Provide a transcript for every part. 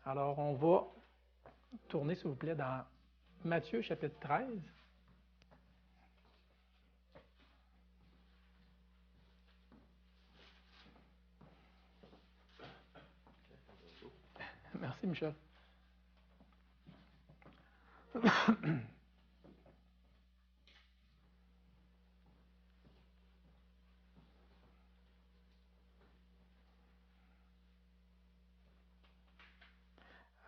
Alors, on va tourner, s'il vous plaît, dans Matthieu, chapitre 13. Merci, Michel.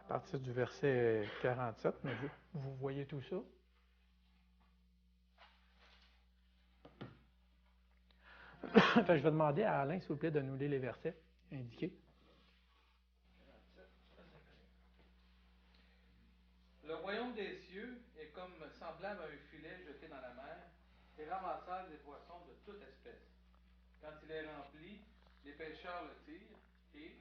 À partir du verset 47, mais vous voyez tout ça. Fait que je vais demander à Alain, s'il vous plaît, de nous lire les versets indiqués. Le royaume des cieux est comme semblable à un filet jeté dans la mer et ramassage des poissons de toute espèce. Quand il est rempli, les pêcheurs le tirent et,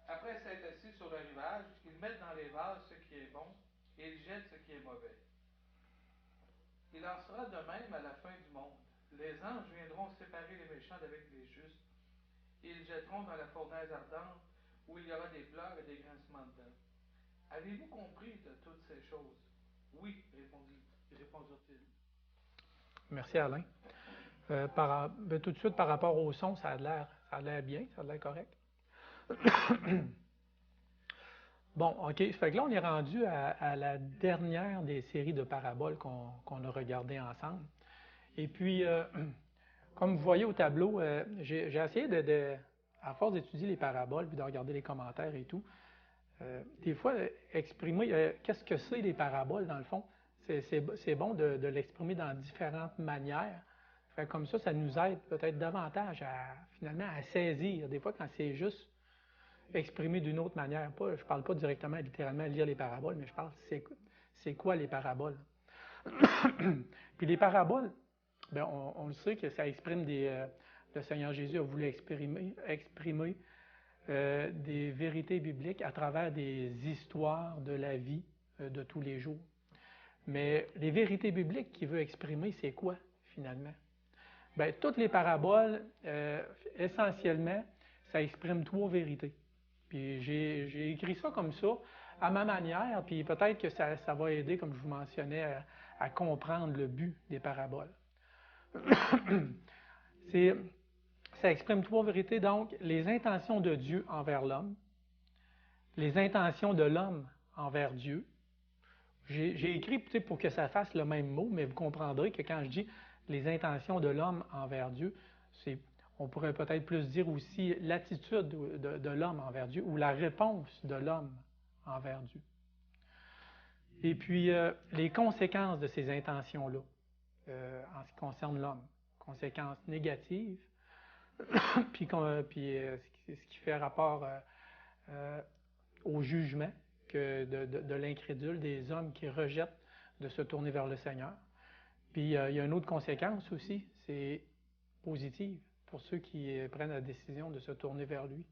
après s'être assis sur le rivage, ils mettent dans les vases ce qui est bon et ils jettent ce qui est mauvais. Il en sera de même à la fin du monde. Les anges viendront séparer les méchants d'avec les justes et ils jetteront dans la fournaise ardente où il y aura des pleurs et des grincements de dents. Avez-vous compris de toutes ces choses? Oui, répondirent-ils. Merci, Alain. Tout de suite, par rapport au son, ça a l'air bien, ça a l'air correct. Bon, OK. Fait que là, on est rendu à la dernière des séries de paraboles qu'on a regardées ensemble. Et puis, comme vous voyez au tableau, j'ai essayé à force d'étudier les paraboles puis de regarder les commentaires et tout, des fois, exprimer qu'est-ce que c'est les paraboles, dans le fond. C'est bon de l'exprimer dans différentes manières. Fait comme ça nous aide peut-être davantage finalement à saisir. Des fois, quand c'est juste exprimé d'une autre manière, je ne parle pas directement, littéralement, à lire les paraboles, mais je parle c'est quoi les paraboles. Puis les paraboles, bien, on le sait que ça exprime le Seigneur Jésus a voulu exprimer des vérités bibliques à travers des histoires de la vie de tous les jours. Mais les vérités bibliques qu'il veut exprimer, c'est quoi, finalement? Bien, toutes les paraboles, essentiellement, ça exprime trois vérités. Puis j'ai écrit ça comme ça, à ma manière, puis peut-être que ça va aider, comme je vous mentionnais, à comprendre le but des paraboles. Ça exprime trois vérités, donc les intentions de Dieu envers l'homme, les intentions de l'homme envers Dieu. J'ai écrit pour que ça fasse le même mot, mais vous comprendrez que quand je dis les intentions de l'homme envers Dieu, on pourrait peut-être plus dire aussi l'attitude de l'homme envers Dieu ou la réponse de l'homme envers Dieu. Et puis, les conséquences de ces intentions-là en ce qui concerne l'homme. Conséquences négatives, puis ce qui fait rapport au jugement de l'incrédule, des hommes qui rejettent de se tourner vers le Seigneur. Puis il y a une autre conséquence aussi, c'est positive pour ceux qui prennent la décision de se tourner vers lui.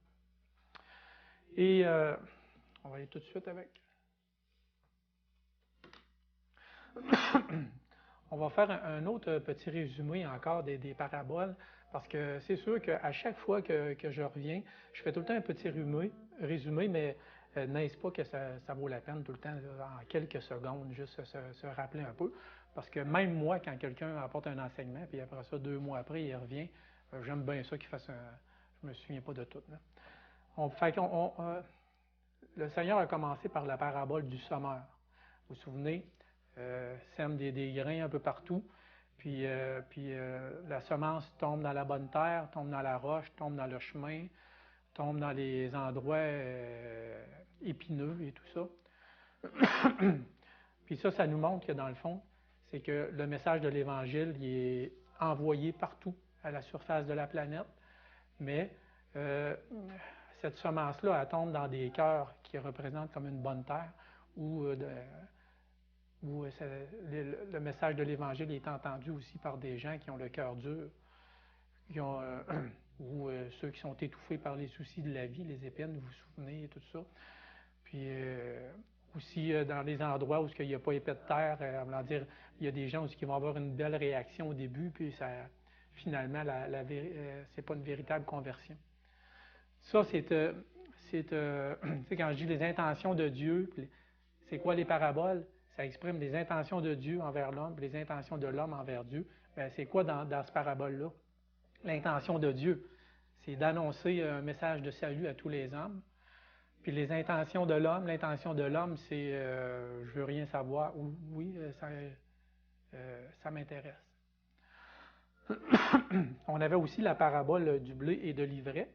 Et on va aller tout de suite avec. On va faire un autre petit résumé encore des paraboles, parce que c'est sûr qu'à chaque fois que je reviens, je fais tout le temps un petit résumé, mais n'est-ce pas que ça vaut la peine tout le temps, en quelques secondes, juste se rappeler un peu. Parce que même moi, quand quelqu'un apporte un enseignement, puis après ça, 2 mois après, il revient, j'aime bien ça qu'il fasse je me souviens pas de tout. Le Seigneur a commencé par la parabole du semeur. Vous vous souvenez? Sème des grains un peu partout, puis la semence tombe dans la bonne terre, tombe dans la roche, tombe dans le chemin, tombe dans les endroits épineux et tout ça. Puis ça nous montre que dans le fond, c'est que le message de l'Évangile il est envoyé partout à la surface de la planète, mais cette semence-là, elle tombe dans des cœurs qui représentent comme une bonne terre, où le message de l'Évangile est entendu aussi par des gens qui ont le cœur dur, ou ceux qui sont étouffés par les soucis de la vie, les épines, vous vous souvenez, et tout ça. Puis aussi dans les endroits où il n'y a pas épais de terre, dire, il y a des gens qui vont avoir une belle réaction au début, puis finalement, c'est pas une véritable conversion. Ça, c'est tu sais, quand je dis les intentions de Dieu, c'est quoi les paraboles? Ça exprime les intentions de Dieu envers l'homme, les intentions de l'homme envers Dieu. Bien, c'est quoi dans ce parabole-là? L'intention de Dieu, c'est d'annoncer un message de salut à tous les hommes. Puis les intentions de l'homme, c'est je veux rien savoir. Oui, ça m'intéresse. On avait aussi la parabole du blé et de l'ivraie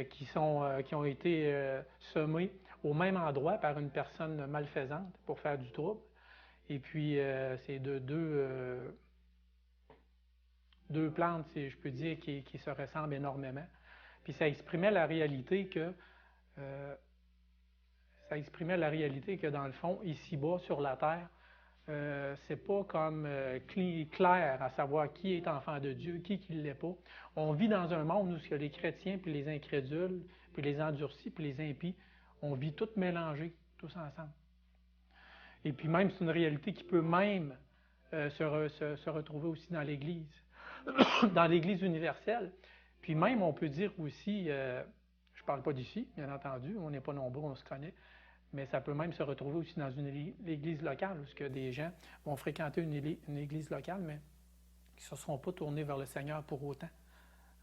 qui ont été semés au même endroit par une personne malfaisante pour faire du trouble. Et puis, c'est deux plantes, si je peux dire, qui se ressemblent énormément. Puis ça exprimait la réalité que dans le fond, ici-bas, sur la terre, c'est pas comme clair à savoir qui est enfant de Dieu, qui ne l'est pas. On vit dans un monde où les chrétiens, puis les incrédules, puis les endurcis, puis les impies, on vit tous mélangés, tous ensemble. Et puis même, c'est une réalité qui peut même se retrouver aussi dans l'Église, dans l'Église universelle. Puis même, on peut dire aussi, je ne parle pas d'ici, bien entendu, on n'est pas nombreux, on se connaît, mais ça peut même se retrouver aussi dans une église locale, où des gens vont fréquenter une église locale, mais qui ne se seront pas tournés vers le Seigneur pour autant.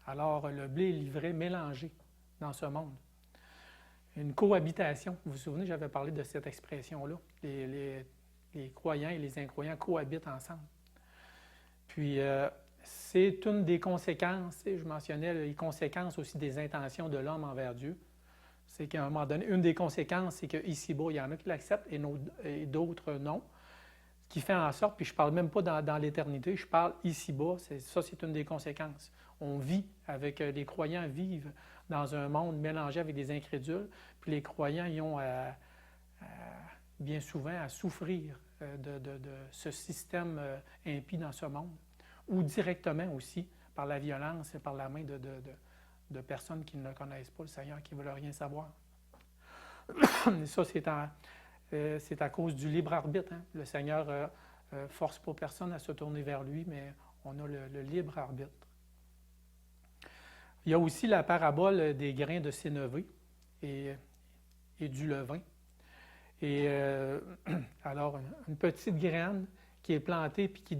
Alors, le blé et l'ivraie mélangés dans ce monde. Une cohabitation. Vous vous souvenez, j'avais parlé de cette expression-là. Les croyants et les incroyants cohabitent ensemble. Puis, c'est une des conséquences, je mentionnais les conséquences aussi des intentions de l'homme envers Dieu. C'est qu'à un moment donné, une des conséquences, c'est qu'ici-bas, il y en a qui l'acceptent et d'autres non. Ce qui fait en sorte, puis je ne parle même pas dans l'éternité, je parle ici-bas, ça c'est une des conséquences. On vit avec, les croyants vivent dans un monde mélangé avec des incrédules, puis les croyants y ont bien souvent à souffrir de ce système impie dans ce monde, ou directement aussi par la violence et par la main de personnes qui ne connaissent pas le Seigneur, qui ne veulent rien savoir. Et ça, c'est à cause du libre arbitre. Hein? Le Seigneur ne force pas personne à se tourner vers lui, mais on a le libre arbitre. Il y a aussi la parabole des grains de sénévé et du levain. Et alors, une petite graine qui est plantée puis qui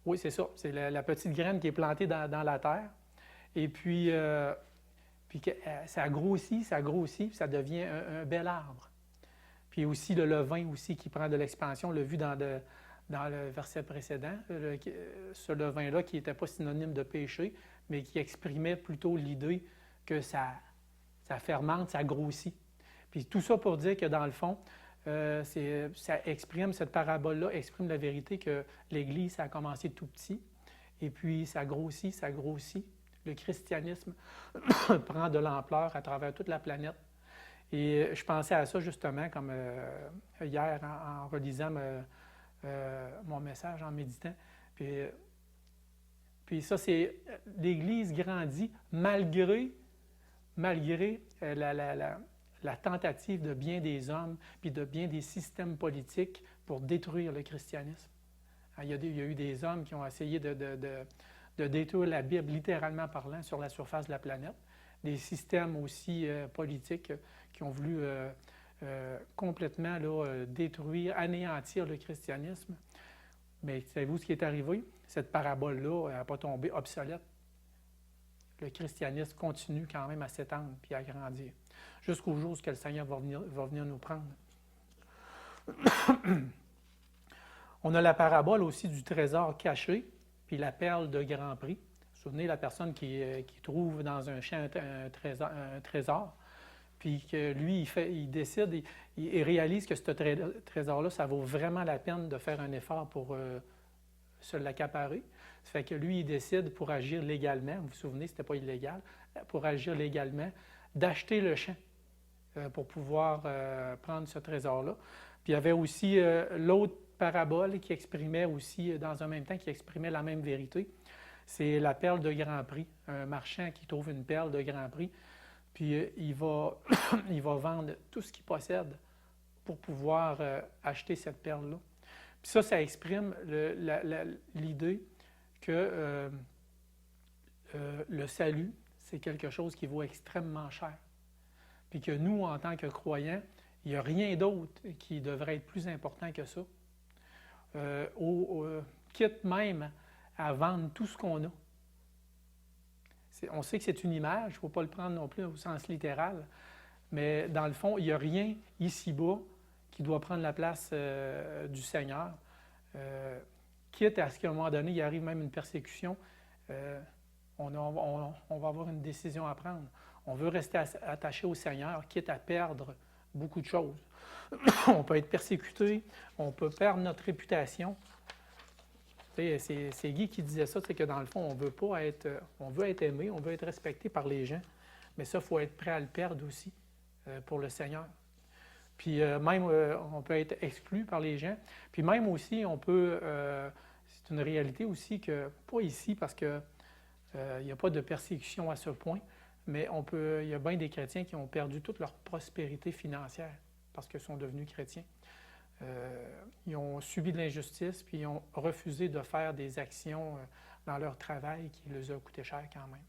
oui, c'est ça. C'est la petite graine qui est plantée dans la terre. Et puis ça grossit, puis ça devient un bel arbre. Puis aussi le levain aussi qui prend de l'expansion, on l'a vu dans le verset précédent, ce levain-là qui n'était pas synonyme de péché, mais qui exprimait plutôt l'idée que ça fermente, ça grossit. Puis tout ça pour dire que dans le fond, cette parabole-là exprime la vérité que l'Église, ça a commencé tout petit, et puis ça grossit. Le christianisme prend de l'ampleur à travers toute la planète. Et je pensais à ça justement, comme hier, en relisant mon message, en méditant. Puis ça, c'est l'Église grandit malgré la tentative de bien des hommes, puis de bien des systèmes politiques pour détruire le christianisme. Il y a eu des hommes qui ont essayé de détruire la Bible, littéralement parlant, sur la surface de la planète. Des systèmes aussi politiques qui ont voulu complètement détruire, anéantir le christianisme. Mais savez-vous ce qui est arrivé? Cette parabole-là n'a pas tombé obsolète. Le christianisme continue quand même à s'étendre puis à grandir, jusqu'au jour où le Seigneur va venir nous prendre. On a la parabole aussi du trésor caché, puis la perle de grand prix. Vous vous souvenez, la personne qui trouve dans un champ un trésor, puis que lui, il décide, il réalise que ce trésor-là, ça vaut vraiment la peine de faire un effort pour se l'accaparer. Ça fait que lui, il décide pour agir légalement, vous vous souvenez, ce n'était pas illégal, pour agir légalement, d'acheter le champ pour pouvoir prendre ce trésor-là. Puis il y avait aussi l'autre parabole qui exprimait aussi, dans un même temps, qui exprimait la même vérité. C'est la perle de grand prix. Un marchand qui trouve une perle de grand prix, puis il va vendre tout ce qu'il possède pour pouvoir acheter cette perle-là. Puis ça exprime l'idée que le salut, c'est quelque chose qui vaut extrêmement cher. Puis que nous, en tant que croyants, il n'y a rien d'autre qui devrait être plus important que ça. Quitte même à vendre tout ce qu'on a. On sait que c'est une image, il ne faut pas le prendre non plus au sens littéral, mais dans le fond, il n'y a rien ici-bas qui doit prendre la place du Seigneur. Quitte à ce qu'à un moment donné, il arrive même une persécution, on va avoir une décision à prendre. On veut rester attaché au Seigneur, quitte à perdre beaucoup de choses. On peut être persécuté, on peut perdre notre réputation. C'est Guy qui disait ça, c'est que dans le fond, on veut être aimé, on veut être respecté par les gens, mais ça, il faut être prêt à le perdre aussi pour le Seigneur. Puis même, on peut être exclu par les gens. Puis même aussi, c'est une réalité aussi que, pas ici parce qu'il n'y a pas de persécution à ce point, mais il y a bien des chrétiens qui ont perdu toute leur prospérité financière parce qu'ils sont devenus chrétiens. Ils ont subi de l'injustice, puis ils ont refusé de faire des actions dans leur travail qui les a coûté cher quand même.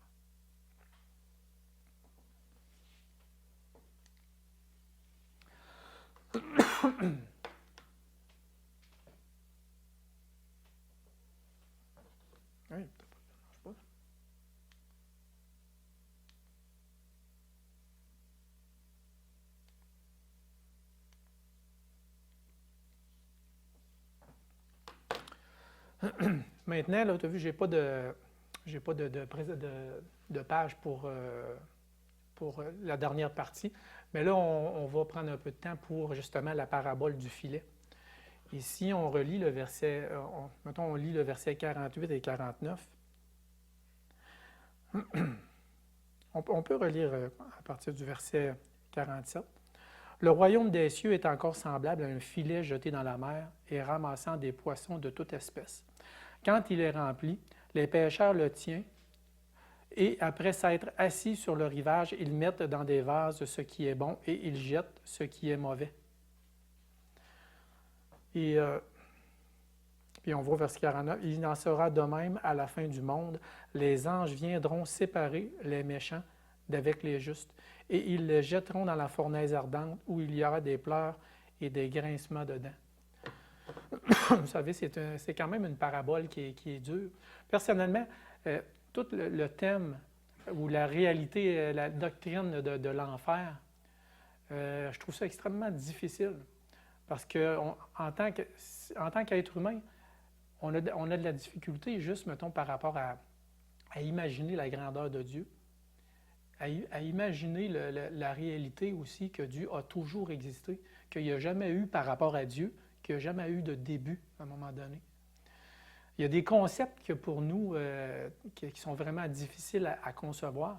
Oui, pas. Maintenant, là, tu as vu, je n'ai pas de page pour la dernière partie, mais là, on va prendre un peu de temps pour justement la parabole du filet. Ici, on relit le verset, on lit le verset 48 et 49. On peut relire à partir du verset 47. Le royaume des cieux est encore semblable à un filet jeté dans la mer et ramassant des poissons de toute espèce. Quand il est rempli, les pêcheurs le tiennent et après s'être assis sur le rivage, ils mettent dans des vases ce qui est bon et ils jettent ce qui est mauvais. Et puis on voit verset 49, « Il en sera de même à la fin du monde. Les anges viendront séparer les méchants d'avec les justes, et ils les jetteront dans la fournaise ardente, où il y aura des pleurs et des grincements dedans. » Vous savez, c'est quand même une parabole qui est dure. Personnellement, tout le thème ou la réalité, la doctrine de l'enfer, je trouve ça extrêmement difficile. Parce qu'en tant qu'être humain, on a de la difficulté juste, mettons, par rapport à imaginer la grandeur de Dieu, à imaginer la réalité aussi que Dieu a toujours existé, qu'il n'y a jamais eu par rapport à Dieu, qu'il n'y a jamais eu de début à un moment donné. Il y a des concepts que pour nous, qui sont vraiment difficiles à concevoir.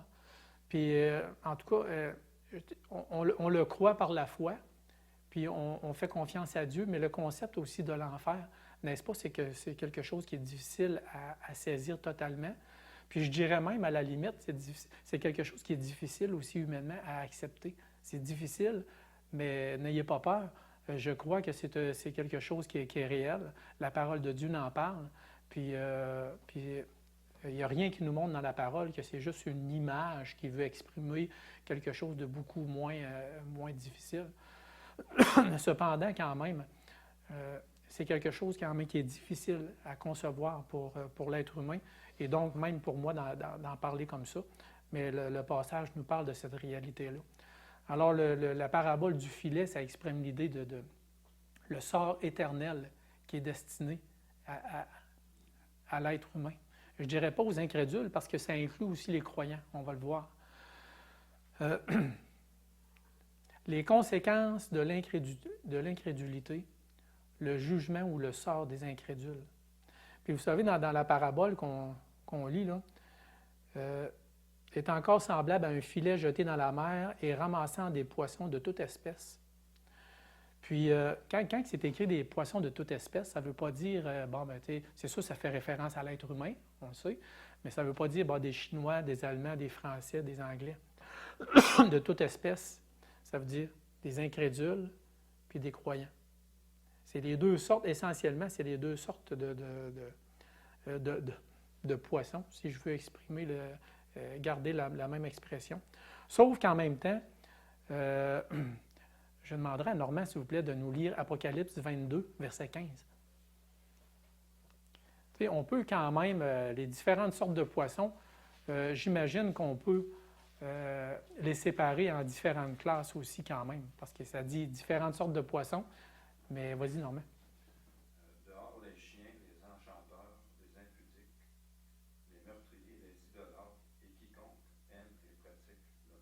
Puis, en tout cas, on le croit par la foi, puis on fait confiance à Dieu, mais le concept aussi de l'enfer, n'est-ce pas, c'est que c'est quelque chose qui est difficile à saisir totalement. Puis je dirais même, à la limite, c'est quelque chose qui est difficile aussi humainement à accepter. C'est difficile, mais n'ayez pas peur. Je crois que c'est quelque chose qui est réel. La parole de Dieu n'en parle. Puis il n'y a rien qui nous montre dans la parole que c'est juste une image qui veut exprimer quelque chose de beaucoup moins difficile. Cependant, quand même, c'est quelque chose quand même qui est difficile à concevoir pour l'être humain, et donc même pour moi d'en parler comme ça. Mais le passage nous parle de cette réalité-là. Alors, la parabole du filet, ça exprime l'idée de le sort éternel qui est destiné à l'être humain. Je ne dirais pas aux incrédules, parce que ça inclut aussi les croyants, on va le voir. Les conséquences de l'incrédulité, le jugement ou le sort des incrédules. Puis vous savez, dans la parabole qu'on lit, là, est encore semblable à un filet jeté dans la mer et ramassant des poissons de toute espèce. Puis, quand c'est écrit des poissons de toute espèce, ça ne veut pas dire, c'est sûr, ça fait référence à l'être humain, on le sait, mais ça ne veut pas dire des Chinois, des Allemands, des Français, des Anglais. De toute espèce, ça veut dire des incrédules puis des croyants. C'est les deux sortes, essentiellement, c'est les deux sortes de poisson, si je veux exprimer garder la même expression. Sauf qu'en même temps, je demanderai à Normand, s'il vous plaît, de nous lire Apocalypse 22, verset 15. T'sais, on peut quand même, les différentes sortes de poissons, j'imagine qu'on peut les séparer en différentes classes aussi quand même, parce que ça dit différentes sortes de poissons. Mais vas-y, Normand. Dehors les chiens, les enchanteurs, les impudiques, les meurtriers, les idolâtres et quiconque aime et pratique le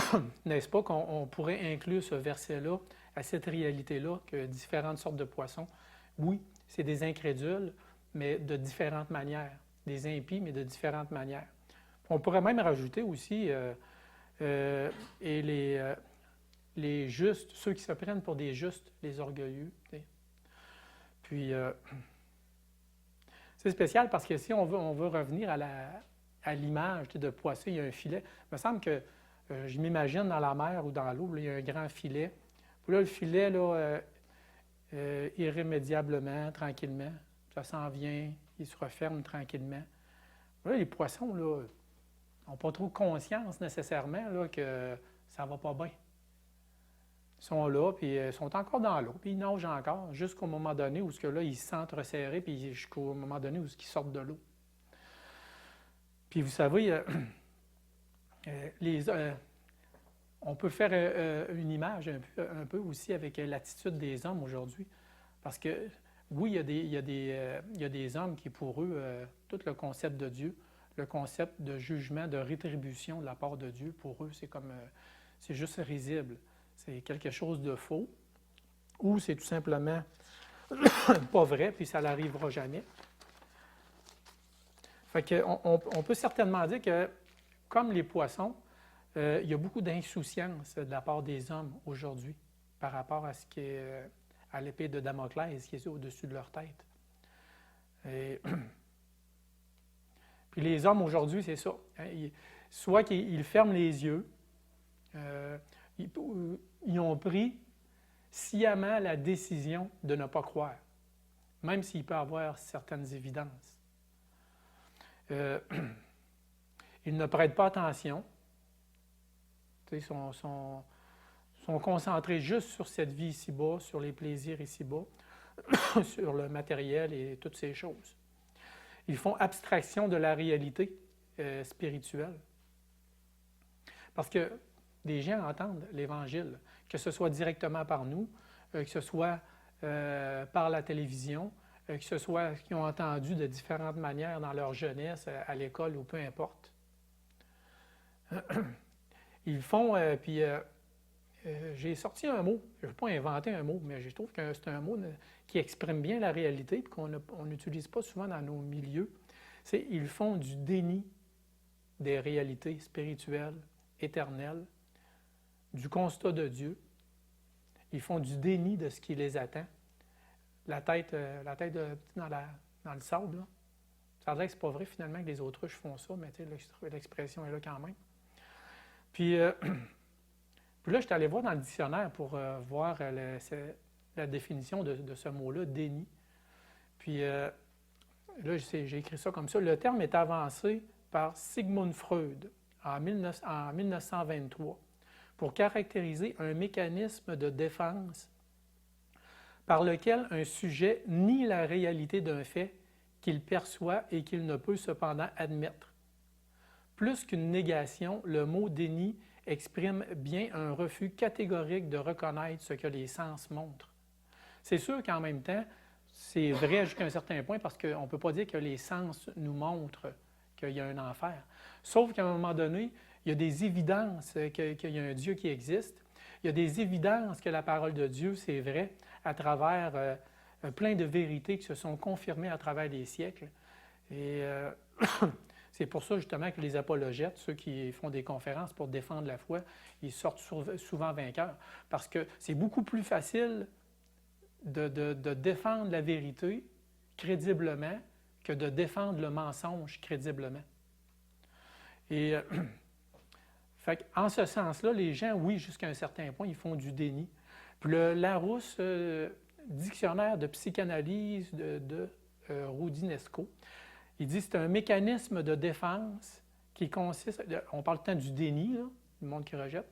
mensonge. N'est-ce pas qu'on pourrait inclure ce verset-là à cette réalité-là, que différentes sortes de poissons, oui, c'est des incrédules, mais de différentes manières, des impies, mais de différentes manières. On pourrait même rajouter aussi et les justes, ceux qui se prennent pour des justes, les orgueilleux. T'sais. Puis, c'est spécial parce que si on veut revenir à l'image de poisson, il y a un filet. Il me semble que je m'imagine dans la mer ou dans l'eau, il y a un grand filet. Puis là, le filet, là, irrémédiablement, tranquillement, ça s'en vient, il se referme tranquillement. Là, les poissons, là, n'ont pas trop conscience nécessairement là, que ça ne va pas bien. Ils sont là, puis ils sont encore dans l'eau, puis ils nagent encore, jusqu'au moment donné où là, ils se sentent resserrés, puis jusqu'au moment donné où ils sortent de l'eau. Puis vous savez, on peut faire une image un peu aussi avec l'attitude des hommes aujourd'hui. Parce que, oui, il y a des hommes qui, pour eux, tout le concept de Dieu, le concept de jugement, de rétribution de la part de Dieu, pour eux, c'est comme, c'est juste risible. C'est quelque chose de faux, ou c'est tout simplement pas vrai, puis ça n'arrivera jamais. Fait qu'on peut certainement dire que, comme les poissons, il y a beaucoup d'insouciance de la part des hommes aujourd'hui par rapport à ce qui est à l'épée de Damoclès qui est au-dessus de leur tête. Et puis les hommes aujourd'hui, c'est ça. Hein, soit qu'ils ferment les yeux, ils ont pris sciemment la décision de ne pas croire, même s'il peut y avoir certaines évidences. Ils ne prêtent pas attention. Ils sont concentrés juste sur cette vie ici-bas, sur les plaisirs ici-bas, sur le matériel et toutes ces choses. Ils font abstraction de la réalité spirituelle. Parce que des gens entendent l'Évangile, que ce soit directement par nous, que ce soit par la télévision, que ce soit qu'ils ont entendu de différentes manières dans leur jeunesse, à l'école ou peu importe. Ils font, puis j'ai sorti un mot, je ne vais pas inventer un mot, mais je trouve que c'est un mot qui exprime bien la réalité et qu'on n'utilise pas souvent dans nos milieux. C'est ils font du déni des réalités spirituelles, éternelles, du constat de Dieu. Ils font du déni de ce qui les attend. La tête dans le sable, là. Ça a l'air que c'est pas vrai finalement que les autruches font ça, mais l'expression est là quand même. Puis là, je suis allé voir dans le dictionnaire pour voir la définition de ce mot-là, déni. Puis là, j'ai écrit ça comme ça. Le terme est avancé par Sigmund Freud en 1923 pour caractériser un mécanisme de défense par lequel un sujet nie la réalité d'un fait qu'il perçoit et qu'il ne peut cependant admettre. Plus qu'une négation, le mot « déni » exprime bien un refus catégorique de reconnaître ce que les sens montrent. C'est sûr qu'en même temps, c'est vrai jusqu'à un certain point parce qu'on ne peut pas dire que les sens nous montrent qu'il y a un enfer. Sauf qu'à un moment donné, il y a des évidences qu'il y a un Dieu qui existe. Il y a des évidences que la parole de Dieu, c'est vrai, à travers plein de vérités qui se sont confirmées à travers les siècles. Et c'est pour ça, justement, que les apologètes, ceux qui font des conférences pour défendre la foi, ils sortent souvent vainqueurs. Parce que c'est beaucoup plus facile de défendre la vérité crédiblement que de défendre le mensonge crédiblement. Et en ce sens-là, les gens, oui, jusqu'à un certain point, ils font du déni. Puis le Larousse, dictionnaire de psychanalyse de Roudinesco, Il dit que c'est un mécanisme de défense qui consiste, on parle tout le temps du déni, là, du monde qui rejette,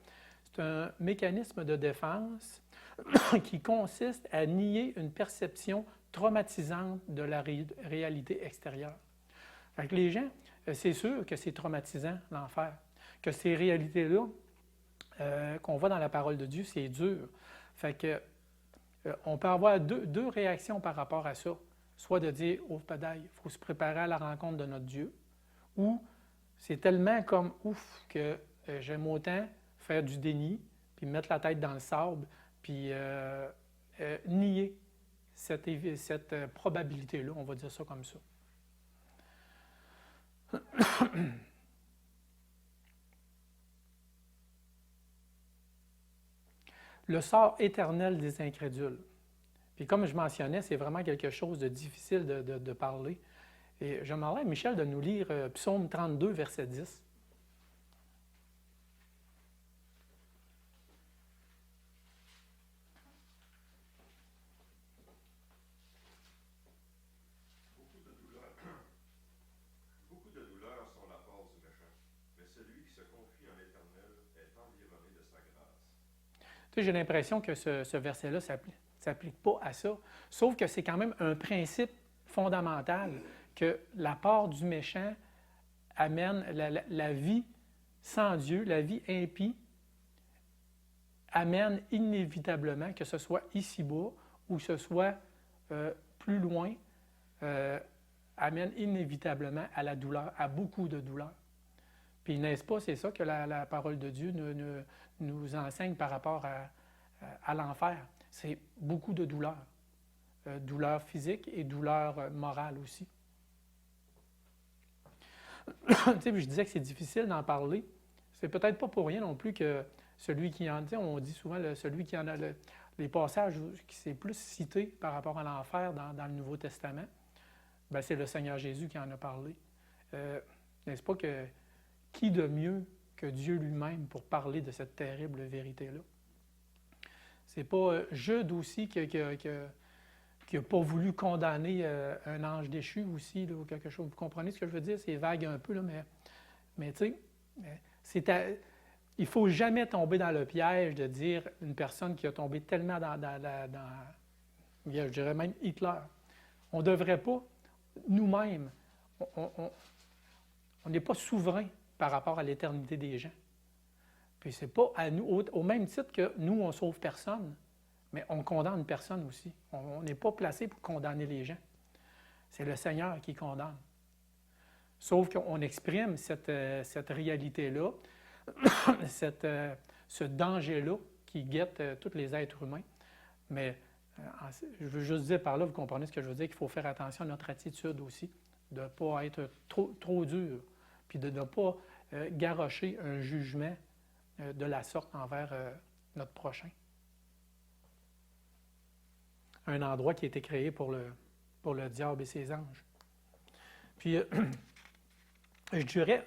c'est un mécanisme de défense qui consiste à nier une perception traumatisante de la réalité extérieure. Fait que les gens, c'est sûr que c'est traumatisant, l'enfer, que ces réalités-là qu'on voit dans la parole de Dieu, c'est dur. Fait que on peut avoir deux réactions par rapport à ça. Soit de dire, oh, padaille, il faut se préparer à la rencontre de notre Dieu, ou c'est tellement comme ouf que j'aime autant faire du déni, puis mettre la tête dans le sable, puis nier cette probabilité-là, on va dire ça comme ça. Le sort éternel des incrédules. Puis comme je mentionnais, c'est vraiment quelque chose de difficile de parler. Et j'aimerais, Michel, de nous lire Psaume 32, verset 10. Beaucoup de douleurs sont la part du méchant, mais celui qui se confie en l'Éternel est environné de sa grâce. Tu sais, j'ai l'impression que ce verset-là ne s'applique pas à ça, sauf que c'est quand même un principe fondamental que la part du méchant amène la vie sans Dieu, la vie impie, amène inévitablement, que ce soit ici-bas ou que ce soit plus loin, amène inévitablement à la douleur, à beaucoup de douleur. Puis n'est-ce pas, c'est ça que la parole de Dieu nous enseigne par rapport à l'enfer. C'est beaucoup de douleur. Douleur physique et douleur morale aussi. Tu sais, je disais que c'est difficile d'en parler. C'est peut-être pas pour rien non plus que celui qui en dit, on dit souvent celui qui en a les passages qui s'est plus cité par rapport à l'enfer dans le Nouveau Testament, bien, c'est le Seigneur Jésus qui en a parlé. N'est-ce pas que qui de mieux que Dieu lui-même pour parler de cette terrible vérité-là? C'est pas Jude aussi qui n'a pas voulu condamner un ange déchu aussi, là, ou quelque chose. Vous comprenez ce que je veux dire? C'est vague un peu, là, mais tu sais, il ne faut jamais tomber dans le piège de dire une personne qui a tombé tellement je dirais même Hitler. On ne devrait pas, nous-mêmes, on n'est pas souverain par rapport à l'éternité des gens. Puis c'est pas à nous, au même titre que nous, on ne sauve personne, mais on condamne personne aussi. On n'est pas placé pour condamner les gens. C'est le Seigneur qui condamne. Sauf qu'on exprime cette réalité-là, ce danger-là qui guette tous les êtres humains. Mais je veux juste dire par là, vous comprenez ce que je veux dire, qu'il faut faire attention à notre attitude aussi, de ne pas être trop dur, puis de ne pas garrocher un jugement de la sorte envers notre prochain. Un endroit qui a été créé pour le diable et ses anges. Puis, je dirais,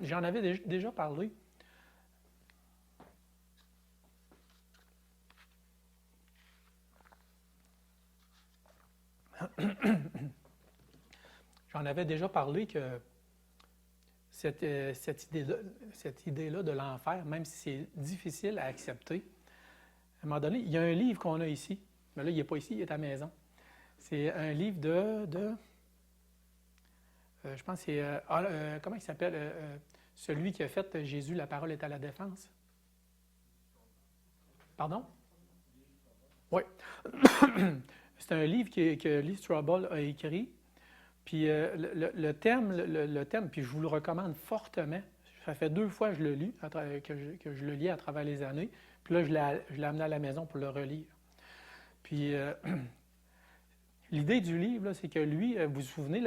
j'en avais déjà parlé. J'en avais déjà parlé que cette idée-là de l'enfer, même si c'est difficile à accepter, à un moment donné, il y a un livre qu'on a ici, mais là, il n'est pas ici, il est à la maison. C'est un livre je pense que c'est, comment il s'appelle, celui qui a fait Jésus, la parole est à la défense. Pardon? Oui. C'est un livre que Lee Strobel a écrit. Puis le thème, puis je vous le recommande fortement. Ça fait 2 fois que je le lis, que je le lis à travers les années. Puis là, je l'ai amené à la maison pour le relire. Puis l'idée du livre, là, c'est que lui, vous vous souvenez,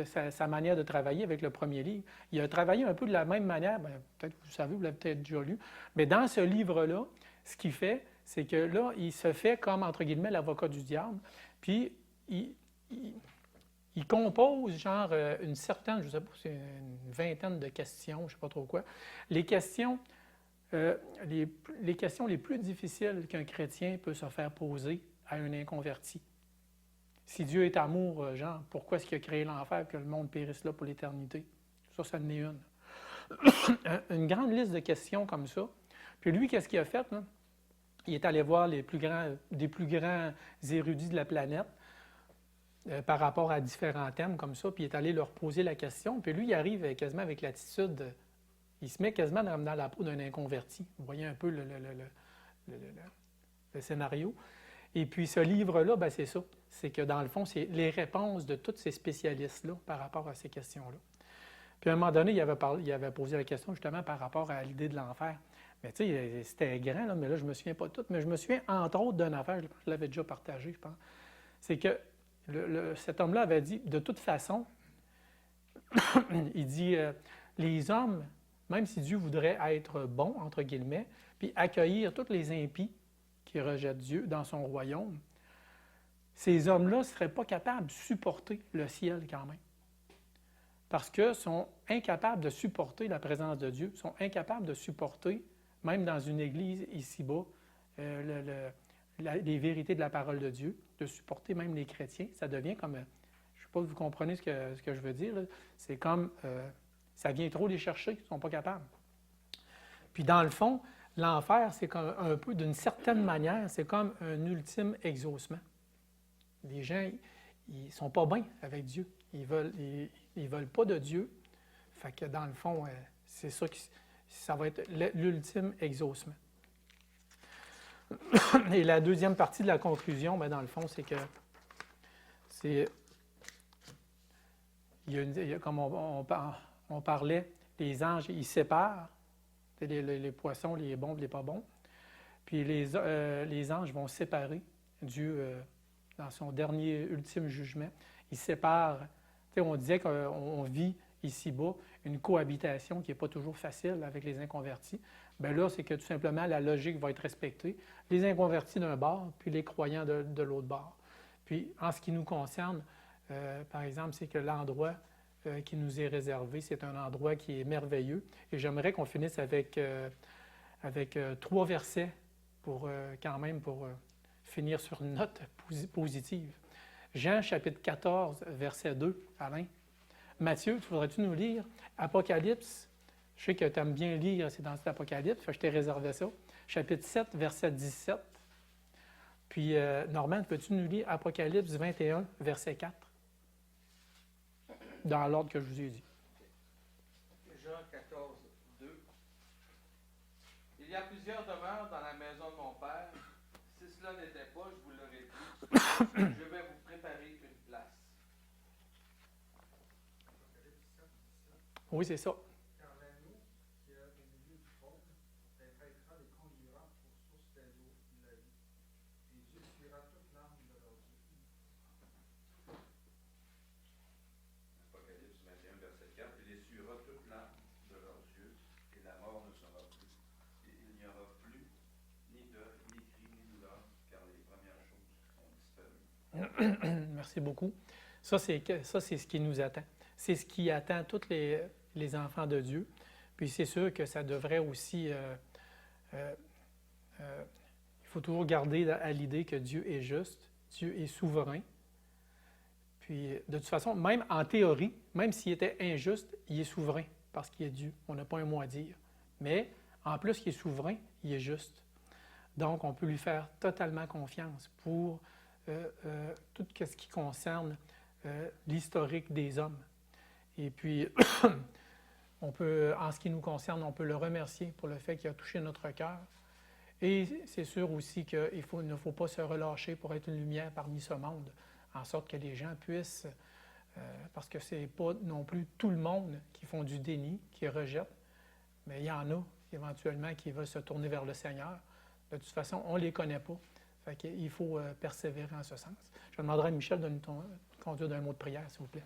sa manière de travailler avec le premier livre, il a travaillé un peu de la même manière, bien, peut-être que vous savez, vous l'avez peut-être déjà lu, mais dans ce livre-là, ce qu'il fait, c'est que là, il se fait comme, entre guillemets, l'avocat du diable, puis il compose, genre, une certaine, je ne sais pas, c'est une vingtaine de questions, je ne sais pas trop quoi. Les questions les plus difficiles qu'un chrétien peut se faire poser à un inconverti. Si Dieu est amour, Jean, pourquoi est-ce qu'il a créé l'enfer que le monde périsse là pour l'éternité? Ça en est une. Une grande liste de questions comme ça. Puis lui, qu'est-ce qu'il a fait? Là? Il est allé voir des plus grands érudits de la planète par rapport à différents thèmes comme ça, puis il est allé leur poser la question. Puis lui, il arrive quasiment avec l'attitude, il se met quasiment dans la peau d'un inconverti. Vous voyez un peu le scénario. Et puis ce livre-là, ben, c'est ça. C'est que dans le fond, c'est les réponses de tous ces spécialistes-là par rapport à ces questions-là. Puis à un moment donné, il avait posé la question justement par rapport à l'idée de l'enfer. Mais tu sais, c'était grand, là, mais là, je ne me souviens pas de tout. Mais je me souviens, entre autres, d'une affaire, je l'avais déjà partagé, je pense. C'est que cet homme-là avait dit, de toute façon, il dit, les hommes, même si Dieu voudrait être bon, entre guillemets, puis accueillir tous les impies qui rejettent Dieu dans son royaume, ces hommes-là ne seraient pas capables de supporter le ciel quand même. Parce qu'ils sont incapables de supporter la présence de Dieu, sont incapables de supporter, même dans une église ici-bas, les vérités de la parole de Dieu, de supporter même les chrétiens. Ça devient comme, je ne sais pas si vous comprenez ce que je veux dire, c'est comme, ça vient trop les chercher, ils ne sont pas capables. Puis dans le fond, l'enfer, c'est comme un peu, d'une certaine manière, c'est comme un ultime exaucement. Les gens, ils ne sont pas bien avec Dieu. Ils veulent pas de Dieu. Fait que dans le fond, c'est ça ça va être l'ultime exaucement. Et la deuxième partie de la conclusion, bien, dans le fond, c'est que comme on parlait, les anges, ils séparent les poissons, les bons et les pas bons. Puis les anges vont séparer Dieu dans son dernier, ultime jugement. Ils séparent. On disait qu'on vit ici-bas une cohabitation qui n'est pas toujours facile avec les inconvertis. Bien là, c'est que tout simplement, la logique va être respectée. Les inconvertis d'un bord, puis les croyants de l'autre bord. Puis, en ce qui nous concerne, par exemple, c'est que l'endroit qui nous est réservé, c'est un endroit qui est merveilleux. Et j'aimerais qu'on finisse avec 3 versets pour finir sur une note positive. Jean, chapitre 14, verset 2, Alain. Matthieu, faudrais-tu nous lire Apocalypse? Je sais que tu aimes bien lire, c'est dans cet Apocalypse, je t'ai réservé ça. Chapitre 7, verset 17. Puis, Normand, peux-tu nous lire Apocalypse 21, verset 4? Dans l'ordre que je vous ai dit. Jean 14, 2. Il y a plusieurs demeures dans la maison de mon Père. Si cela n'était pas, je vous l'aurais dit. Je vais vous préparer une place. Oui, c'est ça. Car l'agneau qui est au milieu du trône les traitera, les conduira pour source des eaux de la vie. Et Dieu essuiera toute larme de leurs yeux. Apocalypse 21, verset 4. Il essuiera toute larme de leurs yeux, et la mort ne sera plus. Et il n'y aura plus ni deuil, ni cri, ni douleur, car les premières choses ont disparu. Merci beaucoup. Ça, c'est ce qui nous attend. C'est ce qui attend tous les enfants de Dieu. Puis c'est sûr que ça devrait aussi... il faut toujours garder à l'idée que Dieu est juste, Dieu est souverain. Puis de toute façon, même en théorie, même s'il était injuste, il est souverain parce qu'il est Dieu. On n'a pas un mot à dire. Mais en plus qu'il est souverain, il est juste. Donc, on peut lui faire totalement confiance pour tout ce qui concerne l'historique des hommes. Et puis, en ce qui nous concerne, on peut le remercier pour le fait qu'il a touché notre cœur. Et c'est sûr aussi qu'il ne faut pas se relâcher pour être une lumière parmi ce monde, en sorte que les gens puissent, parce que ce n'est pas non plus tout le monde qui font du déni, qui rejette, mais il y en a éventuellement qui veulent se tourner vers le Seigneur. De toute façon, on ne les connaît pas. Fait qu'il faut persévérer en ce sens. Je demanderai à Michel de nous conduire d'un mot de prière, s'il vous plaît.